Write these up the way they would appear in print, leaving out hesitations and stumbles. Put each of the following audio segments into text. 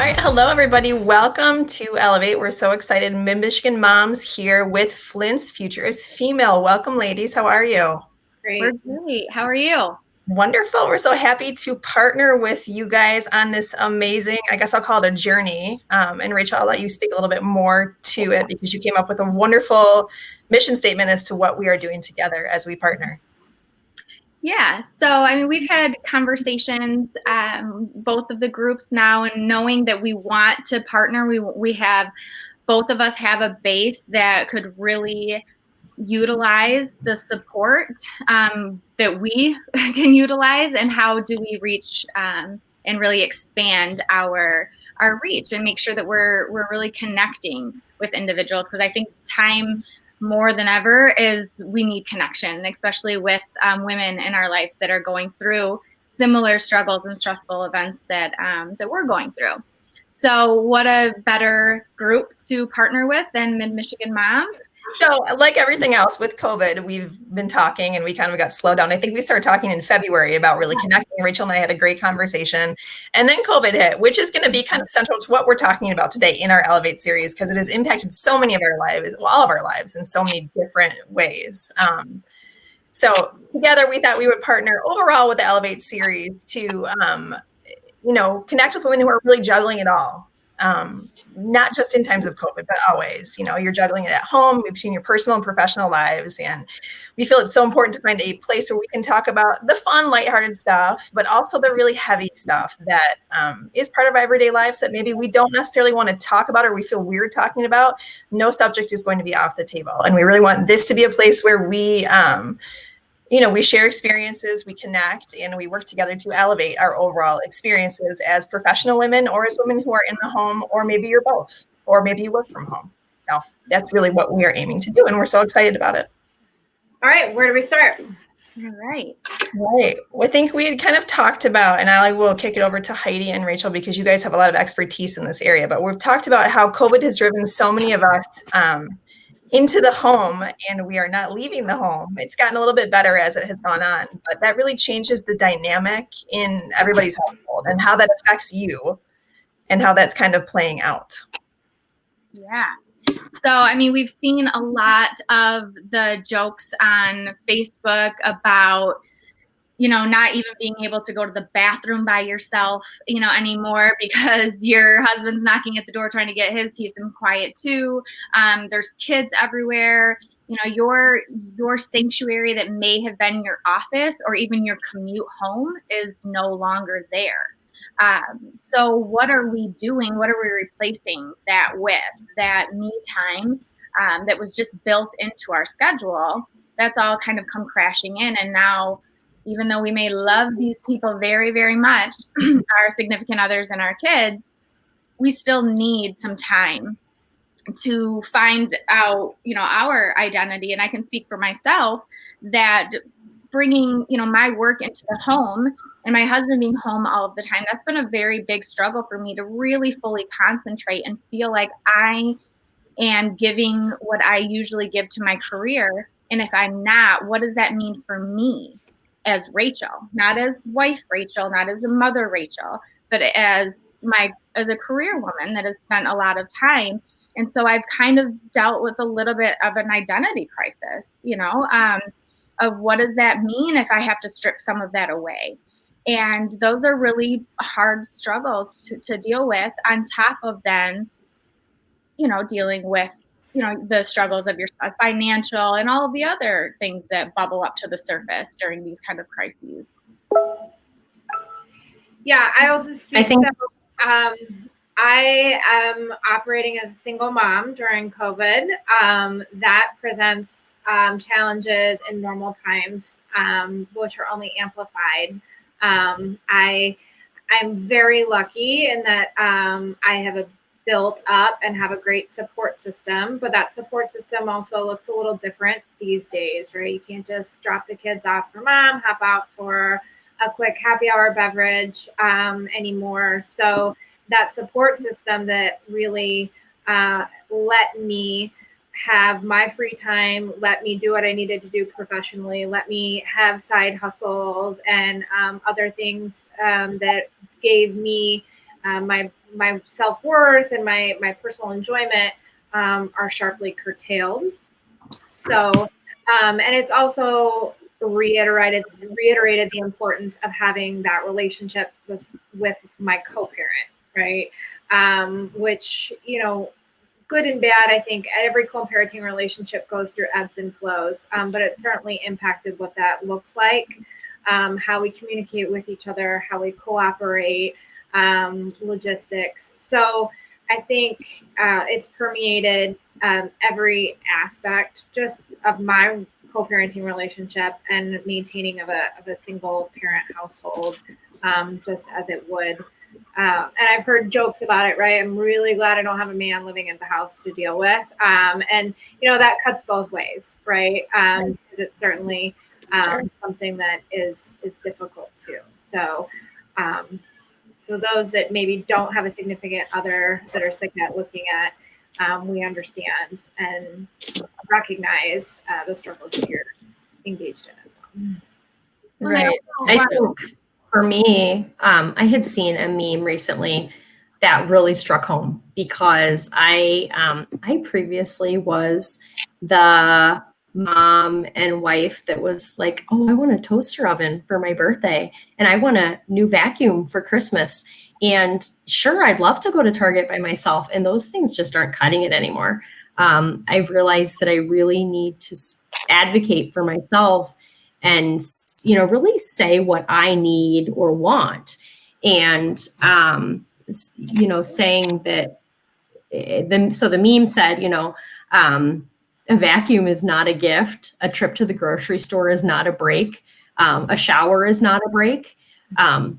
All right, hello everybody. Welcome to Elevate. We're so excited. Mid-Michigan moms here with Flint's Future is Female. Welcome, ladies. How are you? We're great. How are you? Wonderful. We're so happy to partner with you guys on this amazing, I guess I'll call it a journey. And Rachel, I'll let you speak a little bit more to it because you came up with a wonderful mission statement as to what we are doing together as we partner. Yeah, so we've had conversations, both of the groups now, and knowing that we want to partner, we have both of us have a base that could really utilize the support that we can utilize, and how do we reach and really expand our reach and make sure that we're really connecting with individuals, because I think time more than ever is we need connection, especially with women in our lives that are going through similar struggles and stressful events that we're going through. So what a better group to partner with than Mid-Michigan Moms. So like everything else with COVID, we've been talking and we kind of got slowed down. I think we started talking in February about really connecting. Rachel and I had a great conversation, and then COVID hit, which is going to be kind of central to what we're talking about today in our Elevate series, because it has impacted so many of our lives, well, all of our lives in so many different ways. So together we thought we would partner overall with the Elevate series to, connect with women who are really juggling it all. Not just in times of COVID, but always, you're juggling it at home between your personal and professional lives. And we feel it's so important to find a place where we can talk about the fun, lighthearted stuff, but also the really heavy stuff that is part of our everyday lives that maybe we don't necessarily want to talk about or we feel weird talking about. No subject is going to be off the table. And we really want this to be a place where we share experiences, we connect, and we work together to elevate our overall experiences as professional women or as women who are in the home, or maybe you're both, or maybe you work from home. So that's really what we are aiming to do, and we're so excited about it. All right, where do we start? All right. Right. I think we had kind of talked about, and I will kick it over to Heidi and Rachel because you guys have a lot of expertise in this area, but we've talked about how COVID has driven so many of us into the home, and we are not leaving the home. It's gotten a little bit better as it has gone on, but that really changes the dynamic in everybody's household and how that affects you and how that's kind of playing out. Yeah. So, we've seen a lot of the jokes on Facebook about, not even being able to go to the bathroom by yourself, anymore because your husband's knocking at the door trying to get his peace and quiet too. There's kids everywhere. Your sanctuary that may have been your office or even your commute home is no longer there. So what are we doing? What are we replacing that with? That me time that was just built into our schedule, that's all kind of come crashing in. And now, even though we may love these people very, very much, our significant others and our kids, we still need some time to find out, our identity. And I can speak for myself that bringing, my work into the home and my husband being home all of the time, that's been a very big struggle for me to really fully concentrate and feel like I am giving what I usually give to my career. And if I'm not, what does that mean for me as Rachel? Not as wife Rachel, not as a mother Rachel, but as a career woman that has spent a lot of time. And so I've kind of dealt with a little bit of an identity crisis, of what does that mean if I have to strip some of that away? And those are really hard struggles to deal with, on top of then, dealing with, the struggles of your financial and all of the other things that bubble up to the surface during these kind of crises. Yeah, I'll just speak. I am operating as a single mom during COVID. That presents challenges in normal times, which are only amplified. I'm very lucky in that I have built up and have a great support system, but that support system also looks a little different these days, right? You can't just drop the kids off for mom, hop out for a quick happy hour beverage anymore. So that support system that really let me have my free time, let me do what I needed to do professionally, let me have side hustles and other things that gave me my self-worth and my personal enjoyment are sharply curtailed. So, and it's also reiterated the importance of having that relationship with my co-parent, right? Which, you know, good and bad. I think every co-parenting relationship goes through ebbs and flows, but it certainly impacted what that looks like, how we communicate with each other, how we cooperate, logistics. So I think it's permeated every aspect just of my co-parenting relationship and maintaining of a single parent household, just as it would. And I've heard jokes about it, right? I'm really glad I don't have a man living in the house to deal with. And, you know, that cuts both ways, right? Because it's certainly something that is difficult too. So, so those that maybe don't have a significant other that are sick at looking at, we understand and recognize the struggles that you're engaged in as well. Right. I think for me, I had seen a meme recently that really struck home because I previously was the mom and wife that was like, oh, I want a toaster oven for my birthday and I want a new vacuum for Christmas. And sure, I'd love to go to Target by myself. And those things just aren't cutting it anymore. I've realized that I really need to advocate for myself and, you know, really say what I need or want. And, you know, saying that, so the meme said, you know, a vacuum is not a gift. A trip to the grocery store is not a break. A shower is not a break.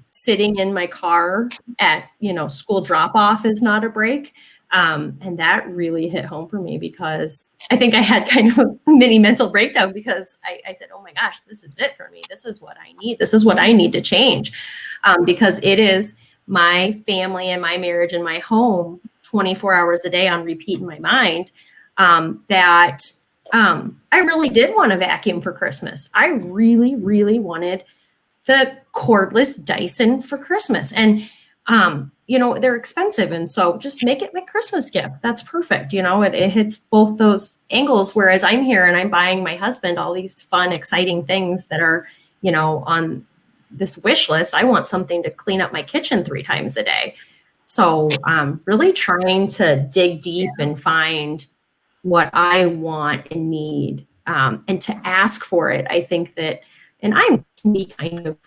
Sitting in my car at, you know, school drop off is not a break. And that really hit home for me because I think I had kind of a mini mental breakdown because I said, oh my gosh, this is it for me. This is what I need. This is what I need to change. Because it is my family and my marriage and my home 24 hours a day on repeat in my mind. That I really did want a vacuum for Christmas. I really, really wanted the cordless Dyson for Christmas. And, you know, they're expensive. And so just make it my Christmas gift. That's perfect. You know, it hits both those angles. Whereas I'm here and I'm buying my husband all these fun, exciting things that are, you know, on this wish list. I want something to clean up my kitchen 3 times a day. So really trying to dig deep and find what I want and need, and to ask for it. I think that, and I'm be kind of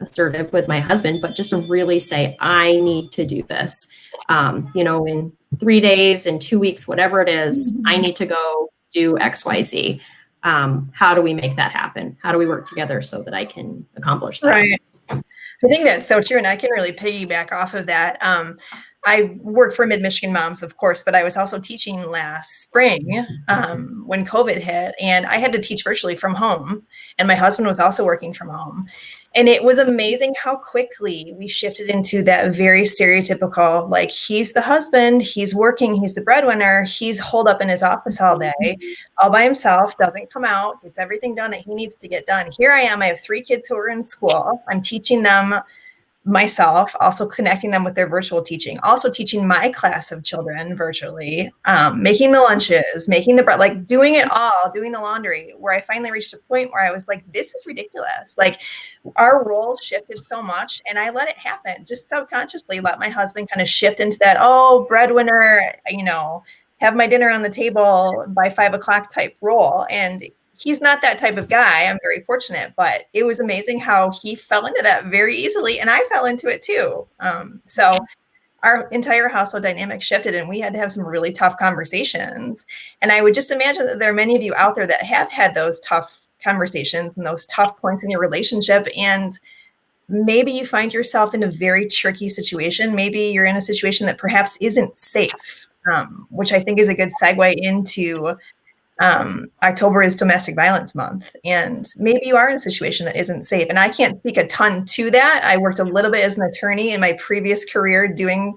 assertive with my husband, but just to really say, I need to do this. You know, in 3 days, in 2 weeks, whatever it is, I need to go do X, Y, Z. How do we make that happen? How do we work together so that I can accomplish that? Right. I think that's so true. And I can really piggyback off of that. I work for Mid-Michigan Moms, of course, but I was also teaching last spring when COVID hit, and I had to teach virtually from home. And my husband was also working from home. And it was amazing how quickly we shifted into that very stereotypical, like, he's the husband, he's working, he's the breadwinner, he's holed up in his office all day, all by himself, doesn't come out, gets everything done that he needs to get done. Here I am, I have 3 kids who are in school. I'm teaching them myself, also connecting them with their virtual teaching, also teaching my class of children virtually, making the lunches, making the bread, like doing it all, doing the laundry, where I finally reached a point where I was like, this is ridiculous. Like, our role shifted so much, and I let it happen, just subconsciously let my husband kind of shift into that, oh, breadwinner, you know, have my dinner on the table by 5 o'clock type role. And he's not that type of guy. I'm very fortunate, but it was amazing how he fell into that very easily. And I fell into it too. So our entire household dynamic shifted, and we had to have some really tough conversations. And I would just imagine that there are many of you out there that have had those tough conversations and those tough points in your relationship. And maybe you find yourself in a very tricky situation. Maybe you're in a situation that perhaps isn't safe, which I think is a good segue into October is Domestic Violence Month, and maybe you are in a situation that isn't safe. And I can't speak a ton to that. I worked a little bit as an attorney in my previous career doing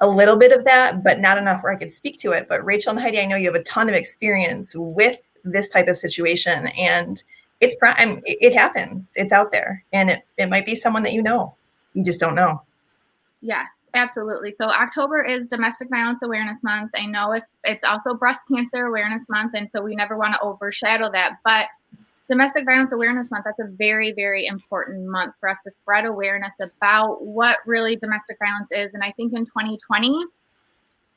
a little bit of that, but not enough where I could speak to it. But Rachel and Heidi, I know you have a ton of experience with this type of situation, and it happens. It's out there, and it might be someone that you know. You just don't know. Yes. Absolutely. So October is Domestic Violence Awareness Month. I know it's also Breast Cancer Awareness Month, and so we never want to overshadow that. But Domestic Violence Awareness Month, that's a very, very important month for us to spread awareness about what really domestic violence is. And I think in 2020,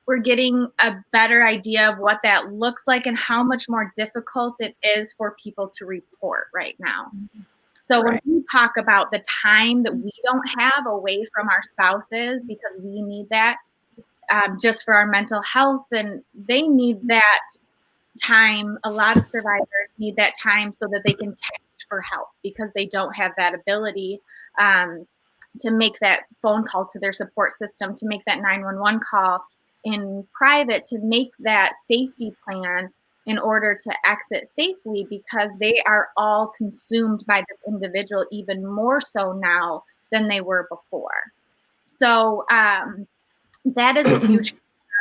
we're getting a better idea of what that looks like and how much more difficult it is for people to report right now. So when we talk about the time that we don't have away from our spouses because we need that just for our mental health, and they need that time. A lot of survivors need that time so that they can text for help because they don't have that ability to make that phone call to their support system, to make that 911 call in private, to make that safety plan in order to exit safely, because they are all consumed by this individual even more so now than they were before. So that is a huge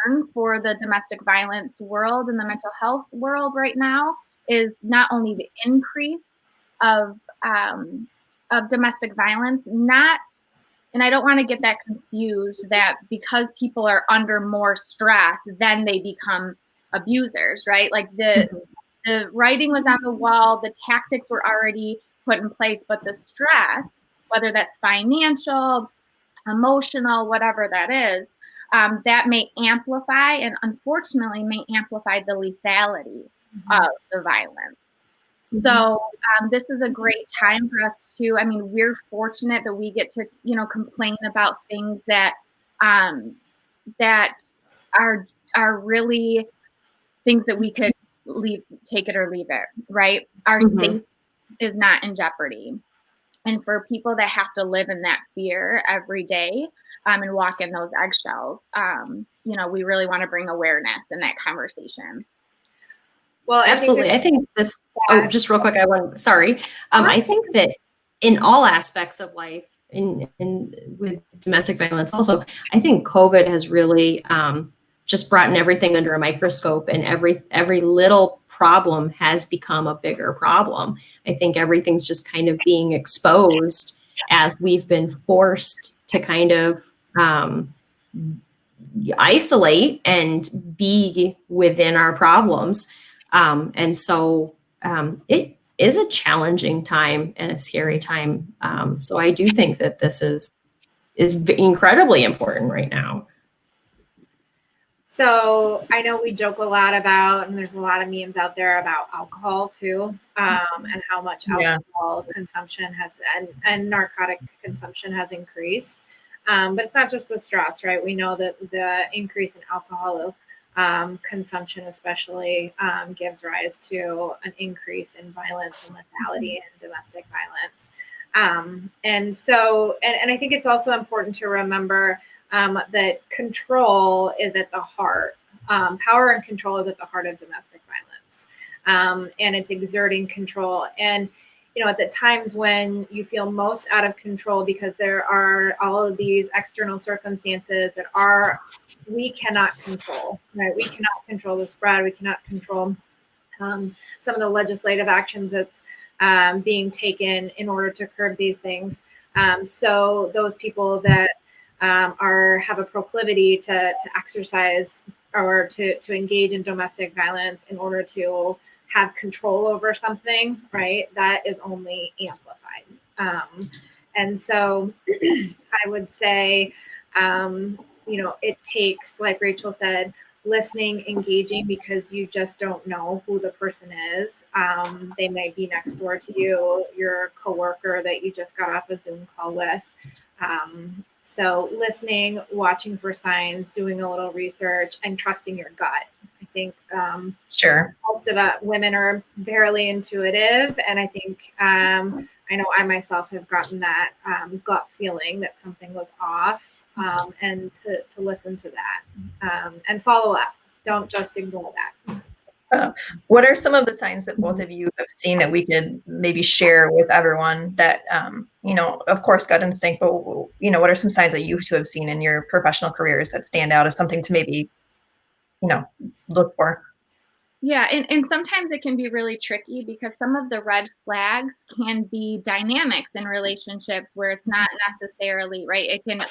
concern for the domestic violence world and the mental health world right now, is not only the increase of domestic violence, and I don't want to get that confused that because people are under more stress, then they become abusers, right? Like the writing was on the wall, the tactics were already put in place, but the stress, whether that's financial, emotional, whatever that is, that may amplify, and unfortunately may amplify the lethality of the violence. So this is a great time for us to, I mean, we're fortunate that we get to, complain about things that that are really things that we could take it or leave it, right? Our safety is not in jeopardy. And for people that have to live in that fear every day and walk in those eggshells, we really want to bring awareness in that conversation. Well, absolutely. I think this, just real quick, I think that in all aspects of life, in with domestic violence also, I think COVID has really just brought everything under a microscope, and every little problem has become a bigger problem. I think everything's just kind of being exposed as we've been forced to kind of isolate and be within our problems. And so it is a challenging time and a scary time. So I do think that this is incredibly important right now. So I know we joke a lot about, and there's a lot of memes out there about alcohol too, and how much alcohol consumption has and narcotic consumption has increased. But it's not just the stress, right? We know that the increase in alcohol consumption especially gives rise to an increase in violence and lethality and domestic violence. And so I think it's also important to remember that control is at the heart. Power and control is at the heart of domestic violence, and it's exerting control. And at the times when you feel most out of control because there are all of these external circumstances that we cannot control, right? We cannot control the spread. We cannot control some of the legislative actions that's being taken in order to curb these things. So those people that have a proclivity to exercise or to engage in domestic violence in order to have control over something, right? That is only amplified. And so I would say, it takes, like Rachel said, listening, engaging, because you just don't know who the person is. They might be next door to you, your coworker that you just got off a Zoom call with. So listening, watching for signs, doing a little research, and trusting your gut. I think most of women are fairly intuitive, and I think I know I myself have gotten that gut feeling that something was off, and to listen to that and follow up. Don't just ignore that. What are some of the signs that both of you have seen that we could maybe share with everyone that, of course, gut instinct, but, what are some signs that you two have seen in your professional careers that stand out as something to maybe, look for? Yeah, and sometimes it can be really tricky because some of the red flags can be dynamics in relationships where it's not necessarily, right? It can,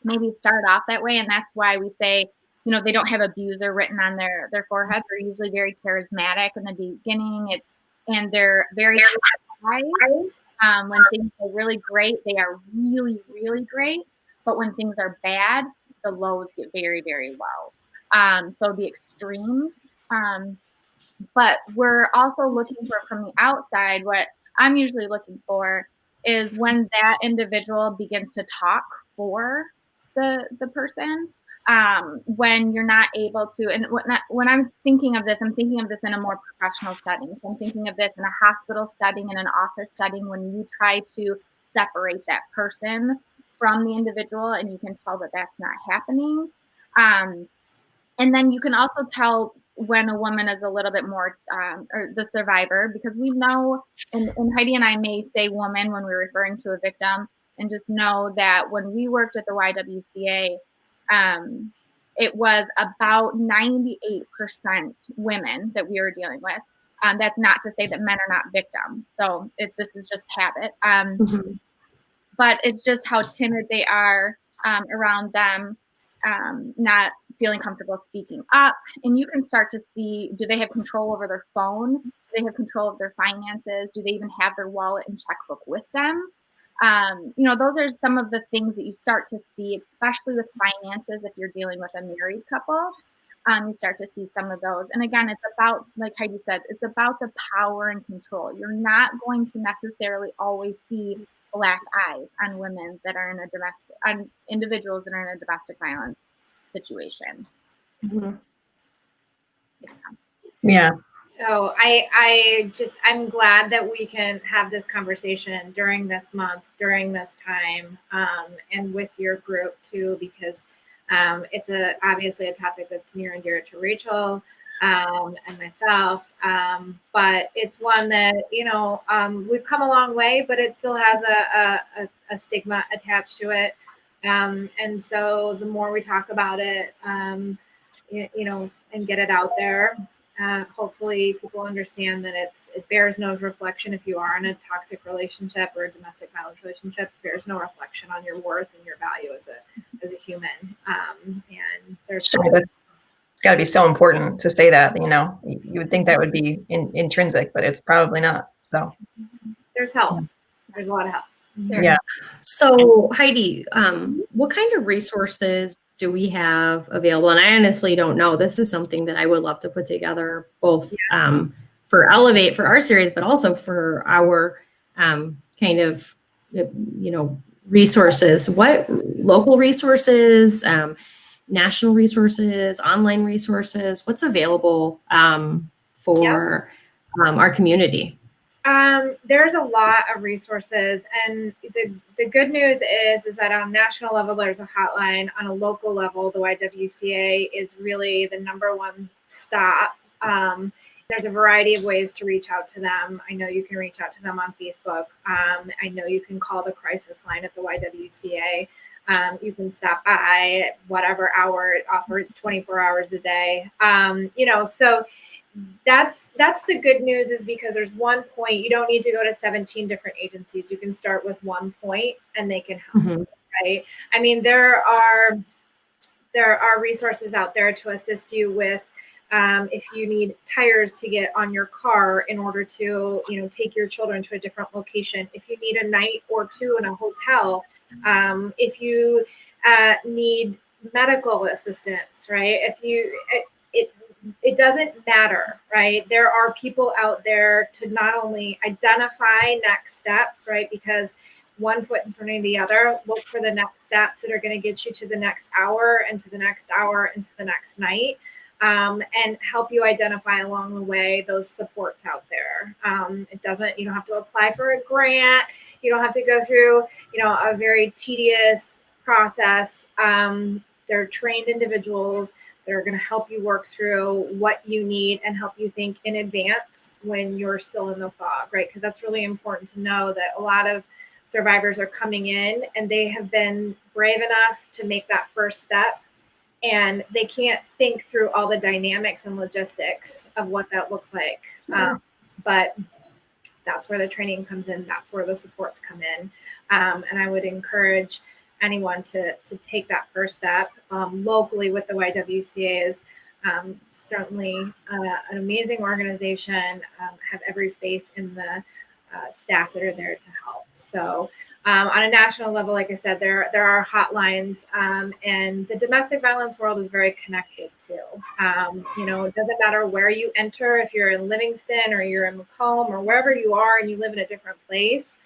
maybe start off that way. And that's why we say, you know, they don't have abuser written on their forehead. They're usually very charismatic in the beginning. And they're very high. When things are really great, they are really, really great. But when things are bad, the lows get very, very low. So the extremes. But we're also looking for from the outside, what I'm usually looking for is when that individual begins to talk for the person, when you're not able to, and when I'm thinking of this, I'm thinking of this in a more professional setting. So I'm thinking of this in a hospital setting, in an office setting, when you try to separate that person from the individual and you can tell that that's not happening. And then you can also tell when a woman is a little bit more, or the survivor, because we know, and Heidi and I may say woman when we're referring to a victim, and just know that when we worked at the YWCA, it was about 98% women that we were dealing with. That's not to say that men are not victims. So this is just habit. But it's just how timid they are around them, not feeling comfortable speaking up. And you can start to see, do they have control over their phone? Do they have control of their finances? Do they even have their wallet and checkbook with them? Those are some of the things that you start to see, especially with finances. If you're dealing with a married couple, you start to see some of those. And again, it's about, like Heidi said, it's about the power and control. You're not going to necessarily always see black eyes on women that are in a on individuals that are in a domestic violence situation. Yeah. So I'm glad that we can have this conversation during this month, during this time, and with your group too, because it's obviously a topic that's near and dear to Rachel and myself, but it's one that we've come a long way, but it still has a stigma attached to it, and so the more we talk about it, and get it out there. Hopefully people understand that it bears no reflection if you are in a toxic relationship or a domestic violence relationship. It bears no reflection on your worth and your value as a human. And there's that's got to be so important to say that. You would think that would be intrinsic, but it's probably not. So there's help. There's a lot of help. Yeah. So Heidi, what kind of resources do we have available? And I honestly don't know. This is something that I would love to put together, both for Elevate, for our series, but also for our kind of, resources. What local resources, national resources, online resources, what's available for our community? There's a lot of resources, and the good news is that on a national level, there's a hotline. On a local level, the YWCA is really the number one stop. There's a variety of ways to reach out to them. I know you can reach out to them on Facebook. I know you can call the crisis line at the YWCA. You can stop by at whatever hour it operates, 24 hours a day. So that's the good news, is because there's one point. You don't need to go to 17 different agencies. You can start with one point and they can help. Mm-hmm. Right? I mean, there are resources out there to assist you with if you need tires to get on your car in order to take your children to a different location, if you need a night or two in a hotel, if you need medical assistance, right? It doesn't matter, right? There are people out there to not only identify next steps, right? Because one foot in front of the other, look for the next steps that are going to get you to the next hour and to the next hour and to the next night, and help you identify along the way those supports out there. You don't have to apply for a grant. You don't have to go through, a very tedious process. They're trained individuals that are going to help you work through what you need and help you think in advance when you're still in the fog, right? Because that's really important to know, that a lot of survivors are coming in and they have been brave enough to make that first step, and they can't think through all the dynamics and logistics of what that looks like. But that's where the training comes in. That's where the supports come in. And I would encourage anyone to take that first step. Locally with the YWCA is certainly an amazing organization. Have every faith in the staff that are there to help. So on a national level, like I said, there are hotlines, and the domestic violence world is very connected too. It doesn't matter where you enter, if you're in Livingston or you're in Macomb or wherever you are and you live in a different place,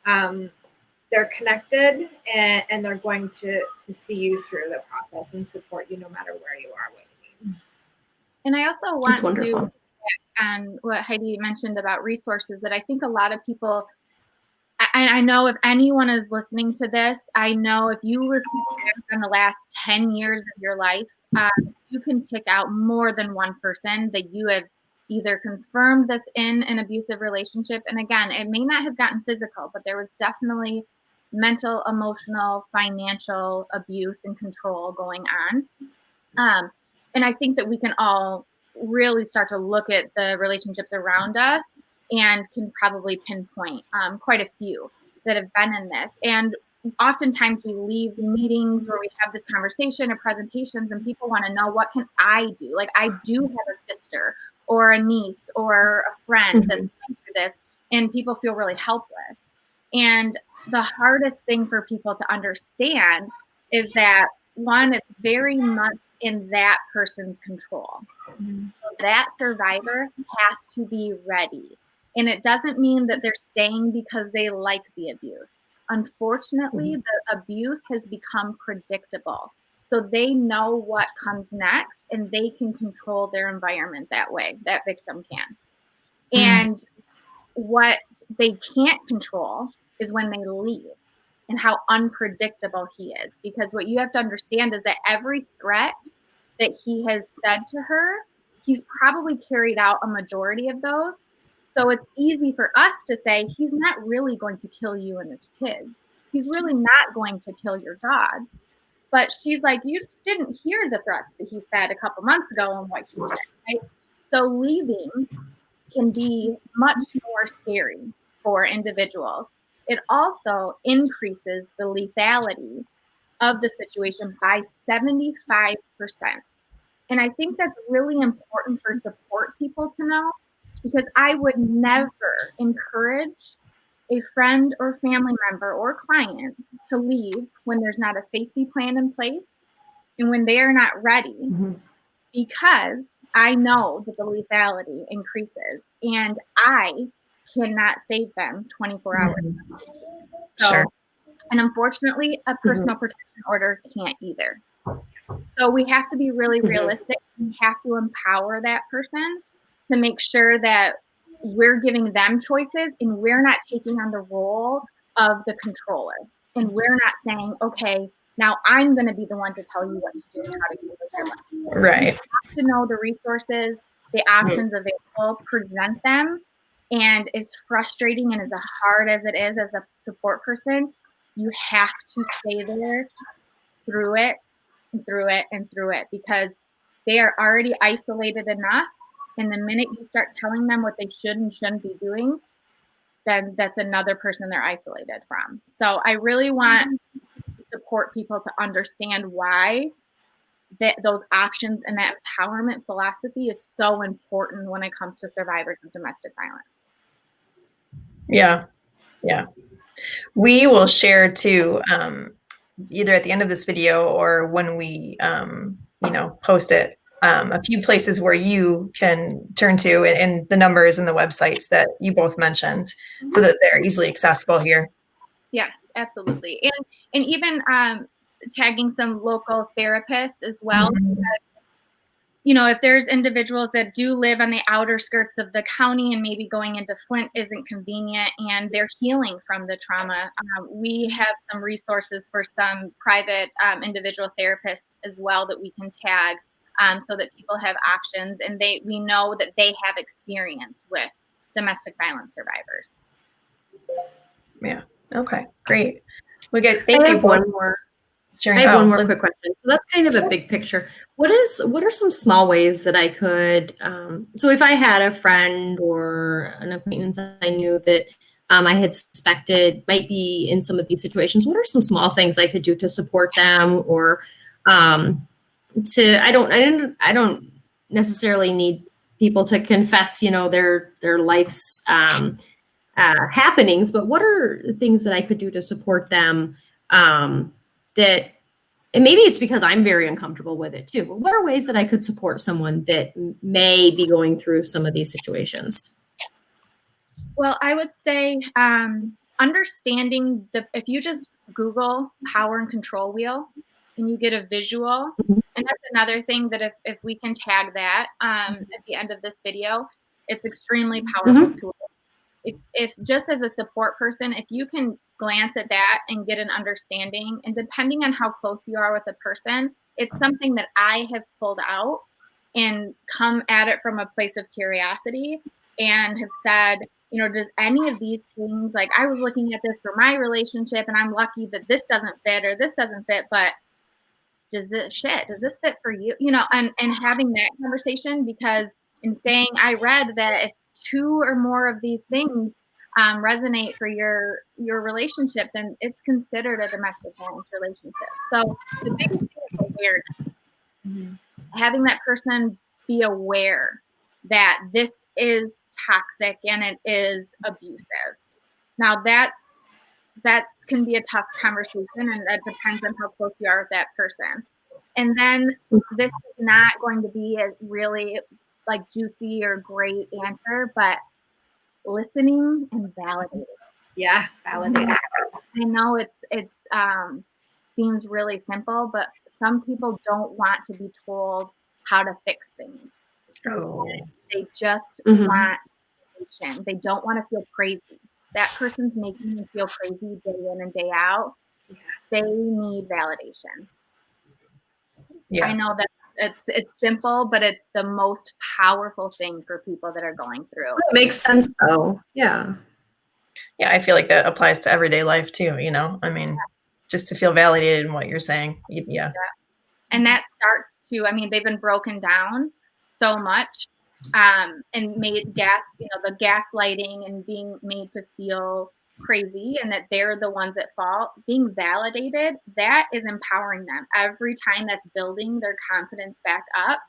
they're connected, and they're going to see you through the process and support you no matter where you are. And I also want to, and what Heidi mentioned about resources, that I think a lot of people, I know if anyone is listening to this, I know if you were in the last 10 years of your life, you can pick out more than one person that you have either confirmed that's in an abusive relationship. And again, it may not have gotten physical, but there was definitely mental, emotional, financial abuse and control going on. And I think that we can all really start to look at the relationships around us and can probably pinpoint quite a few that have been in this. And oftentimes we leave meetings where we have this conversation or presentations and people want to know, what can I do? Like, I do have a sister or a niece or a friend that's going through this, and people feel really helpless. And the hardest thing for people to understand is that, one, it's very much in that person's control. So that survivor has to be ready. And it doesn't mean that they're staying because they like the abuse. Unfortunately, the abuse has become predictable. So they know what comes next, and they can control their environment that way. That victim can. And what they can't control is when they leave and how unpredictable he is. Because what you have to understand is that every threat that he has said to her, he's probably carried out a majority of those. So it's easy for us to say, he's not really going to kill you and the kids. He's really not going to kill your dog. But she's like, you didn't hear the threats that he said a couple months ago and what he said, right? So leaving can be much more scary for individuals. It also increases the lethality of the situation by 75%. And I think that's really important for support people to know, because I would never encourage a friend or family member or client to leave when there's not a safety plan in place and when they are not ready, because I know that the lethality increases and I cannot save them 24 hours. So, and unfortunately, a personal protection order can't either. So we have to be really realistic. We have to empower that person to make sure that we're giving them choices and we're not taking on the role of the controller. And we're not saying, okay, now I'm going to be the one to tell you what to do and how to do with your life. Right. You have to know the resources, the options available, present them. And as frustrating and as hard as it is as a support person, you have to stay there through it and through it and through it, because they are already isolated enough. And the minute you start telling them what they should and shouldn't be doing, then that's another person they're isolated from. So I really want to support people to understand why those options and that empowerment philosophy is so important when it comes to survivors of domestic violence. Yeah. Yeah. We will share too, either at the end of this video or when we, post it, a few places where you can turn to, and the numbers and the websites that you both mentioned, so that they're easily accessible here. Yes, absolutely. And even tagging some local therapists as well. Because, if there's individuals that do live on the outer skirts of the county and maybe going into Flint isn't convenient and they're healing from the trauma, we have some resources for some private individual therapists as well that we can tag, so that people have options and we know that they have experience with domestic violence survivors. Yeah. Okay, great. Thank you. I have one more quick question. So that's kind of a big picture. What are some small ways that I could, so if I had a friend or an acquaintance I knew that I had suspected might be in some of these situations. What are some small things I could do to support them, or I don't necessarily need people to confess, their life's happenings, but what are things that I could do to support them that, and maybe it's because I'm very uncomfortable with it too, but what are ways that I could support someone that may be going through some of these situations? Well, I would say understanding if you just Google power and control wheel and you get a visual, and that's another thing that if we can tag that at the end of this video, it's extremely powerful tool. If just as a support person, if you can glance at that and get an understanding, and depending on how close you are with a person, it's something that I have pulled out and come at it from a place of curiosity and have said, does any of these things, like I was looking at this for my relationship and I'm lucky that this doesn't fit or this doesn't fit, but does this fit for you? And having that conversation, because in saying, I read that if 2 or more of these things resonate for your relationship, then it's considered a domestic violence relationship. So the biggest thing is awareness. Having that person be aware that this is toxic and it is abusive. Now that can be a tough conversation, and that depends on how close you are with that person. And then this is not going to be a really like juicy or great answer, but listening and validating. Yeah, validating. I know it's seems really simple, but some people don't want to be told how to fix things. Oh. They just want attention. They don't want to feel crazy. That person's making them feel crazy day in and day out. They need validation. Yeah. I know that it's simple, but it's the most powerful thing for people that are going through. It makes sense though. Yeah. Yeah, I feel like that applies to everyday life too, I mean, just to feel validated in what you're saying. Yeah. And that starts to, they've been broken down so much and made the gaslighting and being made to feel crazy and that they're the ones at fault. Being validated, that is empowering them. Every time that's building their confidence back up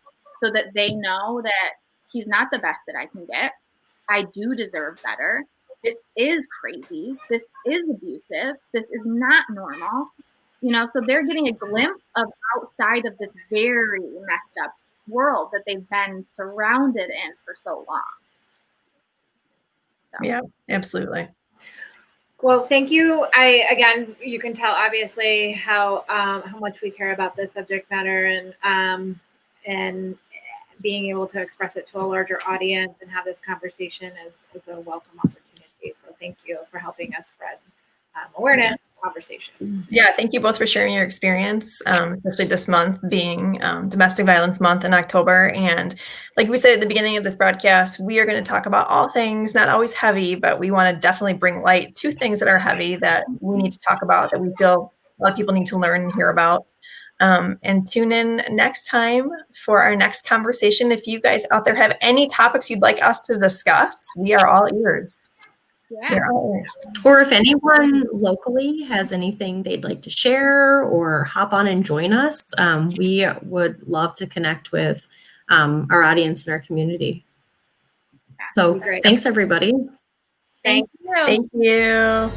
so that they know that he's not the best that I can get. I do deserve better. This is crazy. This is abusive. This is not normal. So they're getting a glimpse of outside of this very messed up world that they've been surrounded in for so long. So. Yeah, absolutely. Well, thank you. Again, you can tell obviously how much we care about this subject matter, and being able to express it to a larger audience and have this conversation is a welcome opportunity. So thank you for helping us spread awareness and conversation. Yeah, thank you both for sharing your experience, especially this month being Domestic Violence Month in October. And like we said at the beginning of this broadcast, we are going to talk about all things, not always heavy, but we want to definitely bring light to things that are heavy that we need to talk about, that we feel a lot of people need to learn and hear about. And tune in next time for our next conversation. If you guys out there have any topics you'd like us to discuss, we are all ears. Yeah. Or if anyone locally has anything they'd like to share or hop on and join us, we would love to connect with our audience and our community. So thanks, everybody. Thank you. Thank you.